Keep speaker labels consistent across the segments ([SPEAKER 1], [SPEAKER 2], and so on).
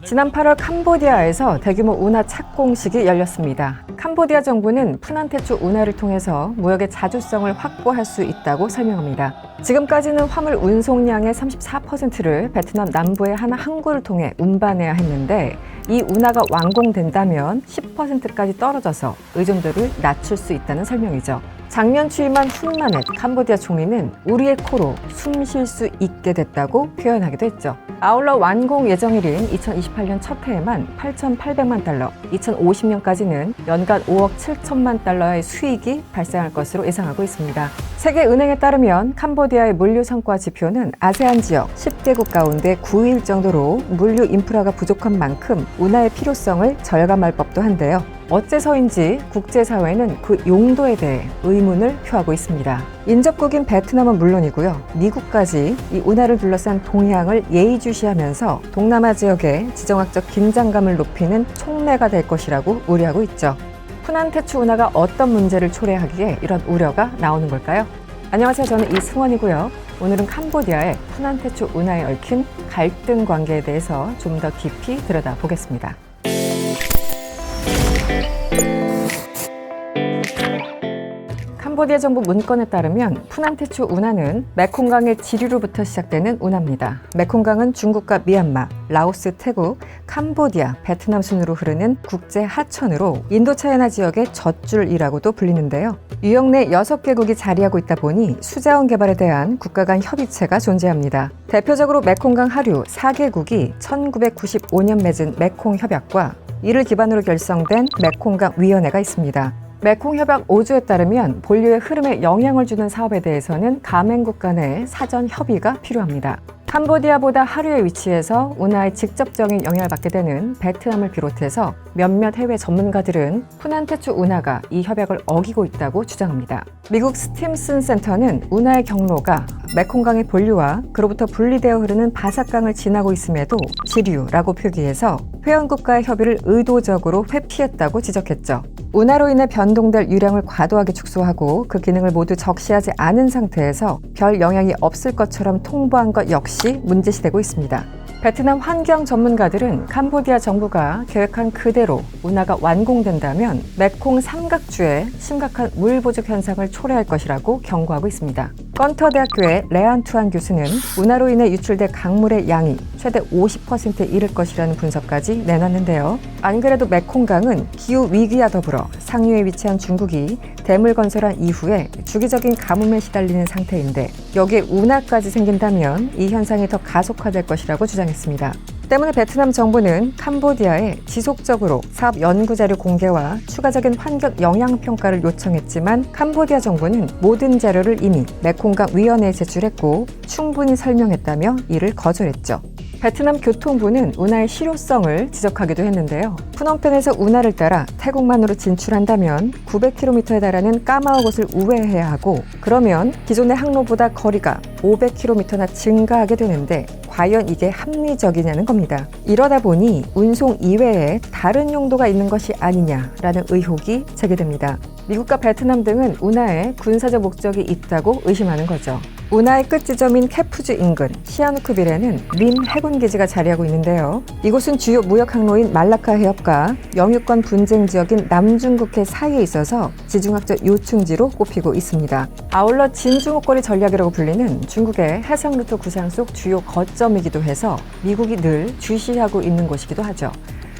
[SPEAKER 1] 지난 8월 캄보디아에서 대규모 운하 착공식이 열렸습니다. 캄보디아 정부는 푸난테추 운하를 통해서 무역의 자주성을 확보할 수 있다고 설명합니다. 지금까지는 화물 운송량의 34%를 베트남 남부의 한 항구를 통해 운반해야 했는데 이 운하가 완공된다면 10%까지 떨어져서 의존도를 낮출 수 있다는 설명이죠. 작년 취임한 훈마넷 캄보디아 총리는 우리의 코로 숨 쉴 수 있게 됐다고 표현하기도 했죠. 아울러 완공 예정일인 2028년 첫 해에만 8,800만 달러, 2050년까지는 연간 5억 7천만 달러의 수익이 발생할 것으로 예상하고 있습니다. 세계은행에 따르면 캄보디아의 물류 성과 지표는 아세안 지역 10개국 가운데 9위 정도로 물류 인프라가 부족한 만큼 운하의 필요성을 절감할 법도 한데요. 어째서인지 국제사회는 그 용도에 대해 의문을 표하고 있습니다. 인접국인 베트남은 물론이고요. 미국까지 이 운하를 둘러싼 동향을 예의주시하면서 동남아 지역의 지정학적 긴장감을 높이는 촉매가 될 것이라고 우려하고 있죠. 푸난테추 운하가 어떤 문제를 초래하기에 이런 우려가 나오는 걸까요? 안녕하세요. 저는 이승원이고요. 오늘은 캄보디아의 푸난테추 운하에 얽힌 갈등 관계에 대해서 좀 더 깊이 들여다보겠습니다. 캄보디아 정부 문건에 따르면 푸난테추 운하는 메콩강의 지류로부터 시작되는 운하입니다. 메콩강은 중국과 미얀마, 라오스, 태국, 캄보디아, 베트남 순으로 흐르는 국제 하천으로 인도차이나 지역의 젖줄이라고도 불리는데요. 유역 내 6개국이 자리하고 있다 보니 수자원 개발에 대한 국가 간 협의체가 존재합니다. 대표적으로 메콩강 하류 4개국이 1995년 맺은 메콩 협약과 이를 기반으로 결성된 메콩강 위원회가 있습니다. 메콩 협약 5조에 따르면 본류의 흐름에 영향을 주는 사업에 대해서는 가맹국 간의 사전 협의가 필요합니다. 캄보디아보다 하류에 위치해서 운하에 직접적인 영향을 받게 되는 베트남을 비롯해서 몇몇 해외 전문가들은 푸난테추 운하가 이 협약을 어기고 있다고 주장합니다. 미국 스팀슨 센터는 운하의 경로가 메콩강의 본류와 그로부터 분리되어 흐르는 바삭강을 지나고 있음에도 지류라고 표기해서 회원국과의 협의를 의도적으로 회피했다고 지적했죠. 운하로 인해 변동될 유량을 과도하게 축소하고 그 기능을 모두 적시하지 않은 상태에서 별 영향이 없을 것처럼 통보한 것 역시 문제시되고 있습니다. 베트남 환경 전문가들은 캄보디아 정부가 계획한 그대로 운하가 완공된다면 메콩 삼각주에 심각한 물 부족 현상을 초래할 것이라고 경고하고 있습니다. 건터 대학교의 레안투안 교수는 운하로 인해 유출될 강물의 양이 최대 50%에 이를 것이라는 분석까지 내놨는데요. 안 그래도 메콩강은 기후 위기와 더불어 상류에 위치한 중국이 댐을 건설한 이후에 주기적인 가뭄에 시달리는 상태인데 여기에 운하까지 생긴다면 이 현상이 더 가속화될 것이라고 주장했습니다. 때문에 베트남 정부는 캄보디아에 지속적으로 사업 연구 자료 공개와 추가적인 환경 영향 평가를 요청했지만 캄보디아 정부는 모든 자료를 이미 메콩강 위원회에 제출했고 충분히 설명했다며 이를 거절했죠. 베트남 교통부는 운하의 실효성을 지적하기도 했는데요. 푸놈펜에서 운하를 따라 태국만으로 진출한다면 900km에 달하는 까마오곳을 우회해야 하고 그러면 기존의 항로보다 거리가 500km나 증가하게 되는데 과연 이게 합리적이냐는 겁니다. 이러다 보니 운송 이외에 다른 용도가 있는 것이 아니냐라는 의혹이 제기됩니다. 미국과 베트남 등은 운하에 군사적 목적이 있다고 의심하는 거죠. 운하의 끝 지점인 케푸주 인근 시아누크빌에는 림 해군기지가 자리하고 있는데요. 이곳은 주요 무역 항로인 말라카 해협과 영유권 분쟁 지역인 남중국해 사이에 있어서 지중학적 요충지로 꼽히고 있습니다. 아울러 진중옥거리 전략이라고 불리는 중국의 해상 루트 구상 속 주요 거점이기도 해서 미국이 늘 주시하고 있는 곳이기도 하죠.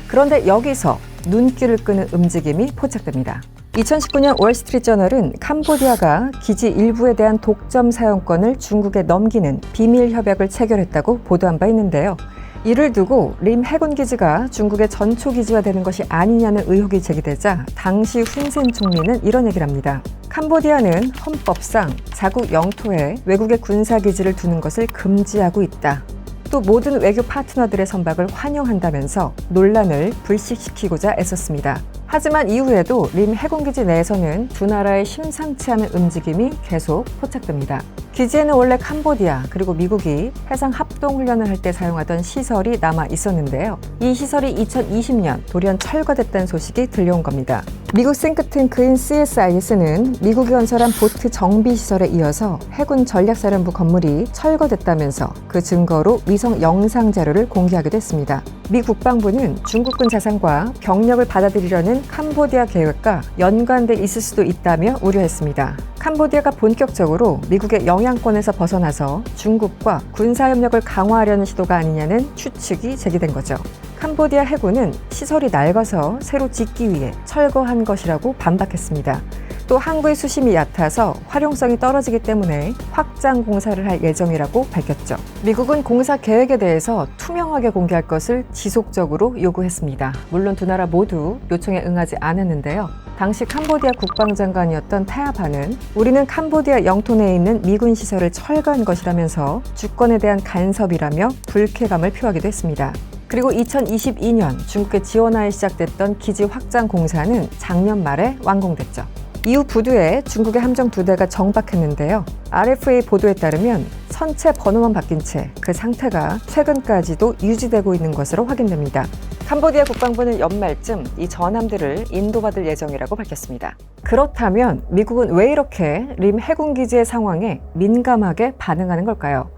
[SPEAKER 1] 그런데 여기서 눈길을 끄는 움직임이 포착됩니다. 2019년 월스트리트저널은 캄보디아가 기지 일부에 대한 독점 사용권을 중국에 넘기는 비밀 협약을 체결했다고 보도한 바 있는데요. 이를 두고 림 해군기지가 중국의 전초기지화 되는 것이 아니냐는 의혹이 제기되자 당시 훈센 총리는 이런 얘기를 합니다. 캄보디아는 헌법상 자국 영토에 외국의 군사기지를 두는 것을 금지하고 있다. 또 모든 외교 파트너들의 선박을 환영한다면서 논란을 불식시키고자 애썼습니다. 하지만 이후에도 림 해군기지 내에서는 두 나라의 심상치 않은 움직임이 계속 포착됩니다. 기지에는 원래 캄보디아 그리고 미국이 해상 합동훈련을 할 때 사용하던 시설이 남아 있었는데요. 이 시설이 2020년 돌연 철거됐다는 소식이 들려온 겁니다. 미국 싱크탱크인 CSIS는 미국이 건설한 보트 정비시설에 이어서 해군 전략사령부 건물이 철거됐다면서 그 증거로 위성 영상 자료를 공개하기도 했습니다. 미 국방부는 중국군 자산과 병력을 받아들이려는 캄보디아 계획과 연관돼 있을 수도 있다며 우려했습니다. 캄보디아가 본격적으로 미국의 영향권에서 벗어나서 중국과 군사협력을 강화하려는 시도가 아니냐는 추측이 제기된 거죠. 캄보디아 해군은 시설이 낡아서 새로 짓기 위해 철거한 것이라고 반박했습니다. 또 항구의 수심이 얕아서 활용성이 떨어지기 때문에 확장 공사를 할 예정이라고 밝혔죠. 미국은 공사 계획에 대해서 투명하게 공개할 것을 지속적으로 요구했습니다. 물론 두 나라 모두 요청에 응하지 않았는데요. 당시 캄보디아 국방장관이었던 타야바는 우리는 캄보디아 영토 내에 있는 미군 시설을 철거한 것이라면서 주권에 대한 간섭이라며 불쾌감을 표하기도 했습니다. 그리고 2022년 중국의 지원하에 시작됐던 기지 확장 공사는 작년 말에 완공됐죠. 이후 부두에 중국의 함정 2대가 정박했는데요. RFA 보도에 따르면 선체 번호만 바뀐 채 그 상태가 최근까지도 유지되고 있는 것으로 확인됩니다. 캄보디아 국방부는 연말쯤 이 전함들을 인도받을 예정이라고 밝혔습니다. 그렇다면 미국은 왜 이렇게 림 해군기지의 상황에 민감하게 반응하는 걸까요?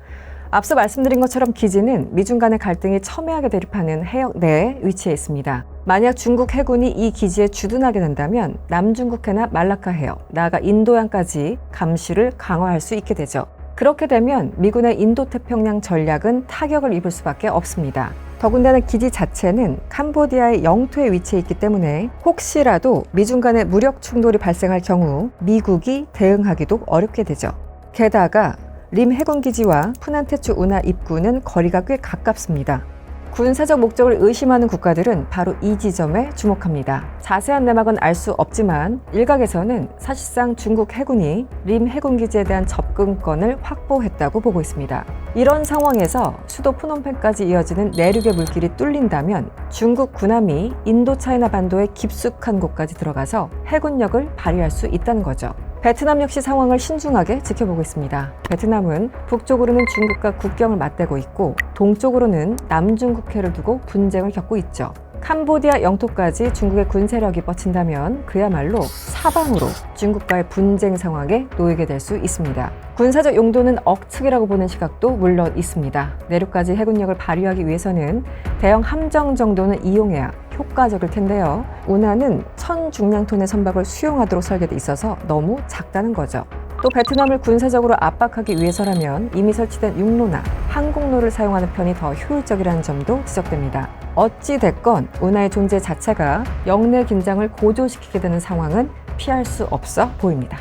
[SPEAKER 1] 앞서 말씀드린 것처럼 기지는 미중 간의 갈등이 첨예하게 대립하는 해역 내에 위치해 있습니다. 만약 중국 해군이 이 기지에 주둔하게 된다면 남중국해나 말라카 해역, 나아가 인도양까지 감시를 강화할 수 있게 되죠. 그렇게 되면 미군의 인도태평양 전략은 타격을 입을 수밖에 없습니다. 더군다나 기지 자체는 캄보디아의 영토에 위치해 있기 때문에 혹시라도 미중 간의 무력 충돌이 발생할 경우 미국이 대응하기도 어렵게 되죠. 게다가 림 해군기지와 푸난테추 운하 입구는 거리가 꽤 가깝습니다. 군사적 목적을 의심하는 국가들은 바로 이 지점에 주목합니다. 자세한 내막은 알 수 없지만 일각에서는 사실상 중국 해군이 림 해군기지에 대한 접근권을 확보했다고 보고 있습니다. 이런 상황에서 수도 푸놈펜까지 이어지는 내륙의 물길이 뚫린다면 중국 군함이 인도차이나 반도의 깊숙한 곳까지 들어가서 해군력을 발휘할 수 있다는 거죠. 베트남 역시 상황을 신중하게 지켜보고 있습니다. 베트남은 북쪽으로는 중국과 국경을 맞대고 있고 동쪽으로는 남중국해를 두고 분쟁을 겪고 있죠. 캄보디아 영토까지 중국의 군세력이 뻗친다면 그야말로 사방으로 중국과의 분쟁 상황에 놓이게 될 수 있습니다. 군사적 용도는 억측이라고 보는 시각도 물론 있습니다. 내륙까지 해군력을 발휘하기 위해서는 대형 함정 정도는 이용해야 효과적일 텐데요. 운하는 1000중량톤의 선박을 수용하도록 설계돼 있어서 너무 작다는 거죠. 또 베트남을 군사적으로 압박하기 위해서라면 이미 설치된 육로나 항공로를 사용하는 편이 더 효율적이라는 점도 지적됩니다. 어찌 됐건 운하의 존재 자체가 영내 긴장을 고조시키게 되는 상황은 피할 수 없어 보입니다.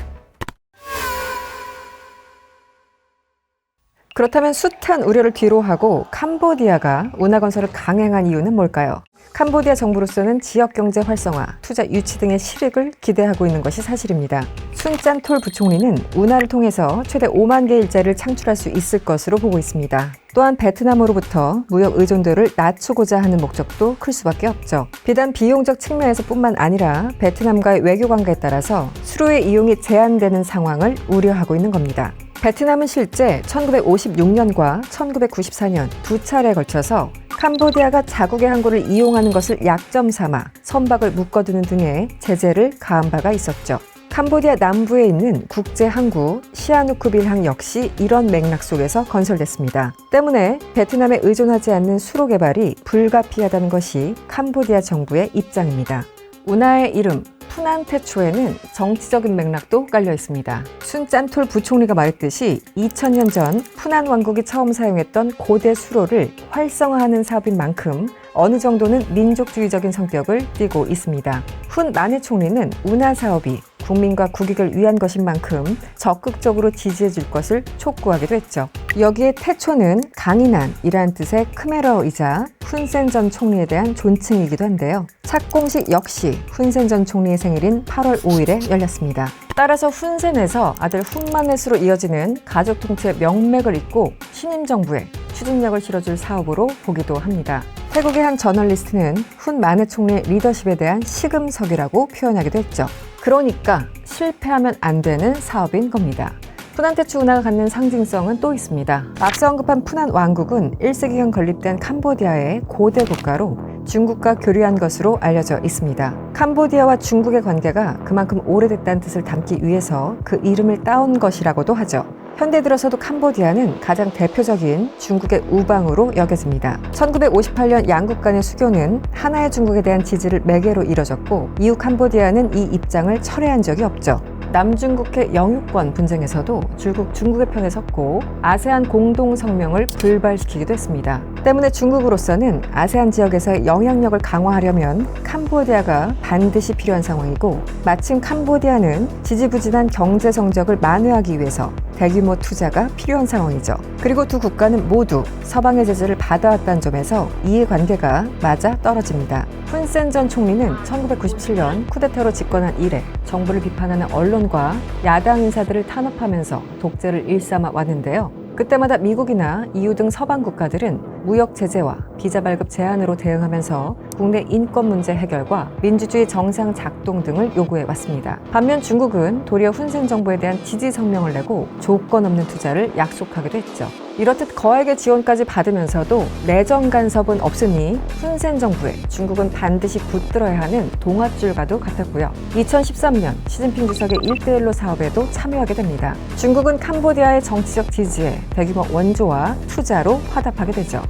[SPEAKER 1] 그렇다면 숱한 우려를 뒤로하고 캄보디아가 운하 건설을 강행한 이유는 뭘까요? 캄보디아 정부로서는 지역 경제 활성화, 투자 유치 등의 실익을 기대하고 있는 것이 사실입니다. 순짠톨 부총리는 운하를 통해서 최대 5만 개의 일자리를 창출할 수 있을 것으로 보고 있습니다. 또한 베트남으로부터 무역 의존도를 낮추고자 하는 목적도 클 수밖에 없죠. 비단 비용적 측면에서 뿐만 아니라 베트남과의 외교 관계에 따라서 수로의 이용이 제한되는 상황을 우려하고 있는 겁니다. 베트남은 실제 1956년과 1994년 두 차례에 걸쳐서 캄보디아가 자국의 항구를 이용하는 것을 약점 삼아 선박을 묶어두는 등의 제재를 가한 바가 있었죠. 캄보디아 남부에 있는 국제 항구 시아누쿠빌항 역시 이런 맥락 속에서 건설됐습니다. 때문에 베트남에 의존하지 않는 수로 개발이 불가피하다는 것이 캄보디아 정부의 입장입니다. 운하의 이름 푸난테초에는 정치적인 맥락도 깔려 있습니다. 순짠톨 부총리가 말했듯이 2000년 전 푸난 왕국이 처음 사용했던 고대 수로를 활성화하는 사업인 만큼 어느 정도는 민족주의적인 성격을 띠고 있습니다. 훈 마네 총리는 운하 사업이 국민과 국익을 위한 것인 만큼 적극적으로 지지해 줄 것을 촉구하기도 했죠. 여기에 태초는 강인한이라는 뜻의 크메러이자 훈센 전 총리에 대한 존칭이기도 한데요. 착공식 역시 훈센 전 총리의 생일인 8월 5일에 열렸습니다. 따라서 훈센에서 아들 훈마넷으로 이어지는 가족 통치의 명맥을 잇고 신임 정부에 추진력을 실어줄 사업으로 보기도 합니다. 태국의 한 저널리스트는 훈 마넷 총리의 리더십에 대한 시금석이라고 표현하기도 했죠. 그러니까 실패하면 안 되는 사업인 겁니다. 푸난테추 운하가 갖는 상징성은 또 있습니다. 앞서 언급한 푸난 왕국은 1세기경 건립된 캄보디아의 고대 국가로 중국과 교류한 것으로 알려져 있습니다. 캄보디아와 중국의 관계가 그만큼 오래됐다는 뜻을 담기 위해서 그 이름을 따온 것이라고도 하죠. 현대 들어서도 캄보디아는 가장 대표적인 중국의 우방으로 여겨집니다. 1958년 양국 간의 수교는 하나의 중국에 대한 지지를 매개로 이뤄졌고 이후 캄보디아는 이 입장을 철회한 적이 없죠. 남중국해 영유권 분쟁에서도 중국의 편에 섰고 아세안 공동성명을 불발시키기도 했습니다. 때문에 중국으로서는 아세안 지역에서의 영향력을 강화하려면 캄보디아가 반드시 필요한 상황이고 마침 캄보디아는 지지부진한 경제 성적을 만회하기 위해서 대규모 투자가 필요한 상황이죠. 그리고 두 국가는 모두 서방의 제재를 받아왔다는 점에서 이해관계가 맞아 떨어집니다. 훈센 전 총리는 1997년 쿠데타로 집권한 이래 정부를 비판하는 언론과 야당 인사들을 탄압하면서 독재를 일삼아 왔는데요. 그때마다 미국이나 EU 등 서방 국가들은 무역 제재와 비자 발급 제한으로 대응하면서 국내 인권 문제 해결과 민주주의 정상 작동 등을 요구해 왔습니다. 반면 중국은 도리어 훈센 정부에 대한 지지 성명을 내고 조건 없는 투자를 약속하기도 했죠. 이렇듯 거액의 지원까지 받으면서도 내정 간섭은 없으니 훈센 정부에 중국은 반드시 붙들어야 하는 동아줄과도 같았고요. 2013년 시진핑 주석의 1대1로 사업에도 참여하게 됩니다. 중국은 캄보디아의 정치적 지지에 대규모 원조와 투자로 화답하게 되죠.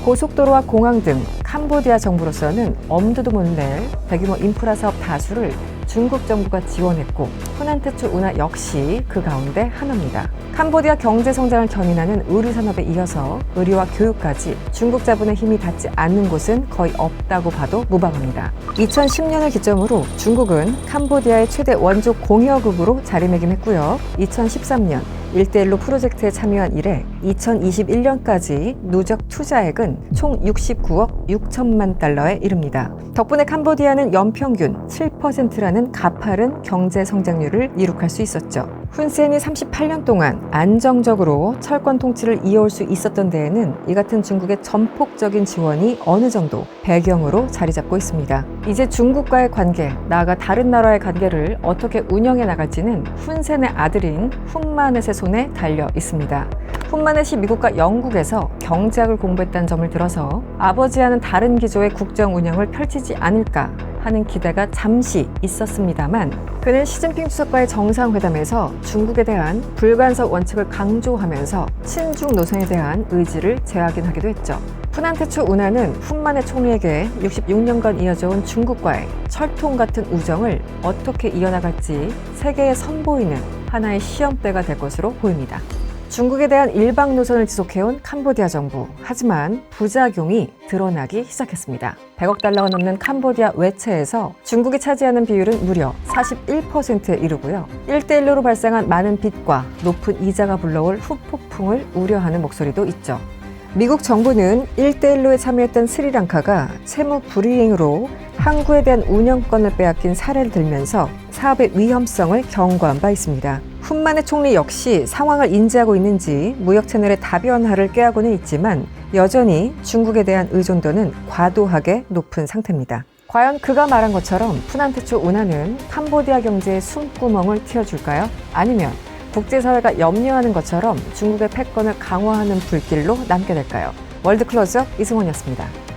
[SPEAKER 1] 고속도로와 공항 등 캄보디아 정부로서는 엄두도 못 낼 대규모 인프라 사업 다수를 중국 정부가 지원했고 푸난테초 운하 역시 그 가운데 하나입니다. 캄보디아 경제 성장을 견인하는 의류 산업에 이어서 의료와 교육까지 중국 자본의 힘이 닿지 않는 곳은 거의 없다고 봐도 무방합니다. 2010년을 기점으로 중국은 캄보디아의 최대 원조 공여국으로 자리매김했고요. 2013년 1대1로 프로젝트에 참여한 이래 2021년까지 누적 투자액은 총 69억 6천만 달러에 이릅니다. 덕분에 캄보디아는 연평균 7%라는 가파른 경제 성장률을 이룩할 수 있었죠. 훈센이 38년 동안 안정적으로 철권 통치를 이어올 수 있었던 데에는 이 같은 중국의 전폭적인 지원이 어느 정도 배경으로 자리 잡고 있습니다. 이제 중국과의 관계, 나아가 다른 나라의 관계를 어떻게 운영해 나갈지는 훈센의 아들인 훈마넷의 손에 달려 있습니다. 훈마넷이 미국과 영국에서 경제학을 공부했다는 점을 들어서 아버지와는 다른 기조의 국정 운영을 펼치지 않을까 하는 기대가 잠시 있었습니다만 그는 시진핑 주석과의 정상회담에서 중국에 대한 불간섭 원칙을 강조하면서 친중 노선에 대한 의지를 재확인하기도 했죠. 푸난테초 운하는 훈마넷 총리에게 66년간 이어져온 중국과의 철통 같은 우정을 어떻게 이어나갈지 세계에 선보이는 하나의 시험대가 될 것으로 보입니다. 중국에 대한 일방 노선을 지속해온 캄보디아 정부. 하지만 부작용이 드러나기 시작했습니다. 100억 달러가 넘는 캄보디아 외채에서 중국이 차지하는 비율은 무려 41%에 이르고요. 1대1로 발생한 많은 빚과 높은 이자가 불러올 후폭풍을 우려하는 목소리도 있죠. 미국 정부는 1대1로에 참여했던 스리랑카가 채무 불이행으로 항구에 대한 운영권을 빼앗긴 사례를 들면서 사업의 위험성을 경고한 바 있습니다. 훈마넷 총리 역시 상황을 인지하고 있는지 무역 채널의 다변화를 꾀하고는 있지만 여전히 중국에 대한 의존도는 과도하게 높은 상태입니다. 과연 그가 말한 것처럼 푸난테초 운하는 캄보디아 경제에 숨구멍을 틔워줄까요? 아니면 국제사회가 염려하는 것처럼 중국의 패권을 강화하는 불길로 남게 될까요? 월드 클로즈업 이승원이었습니다.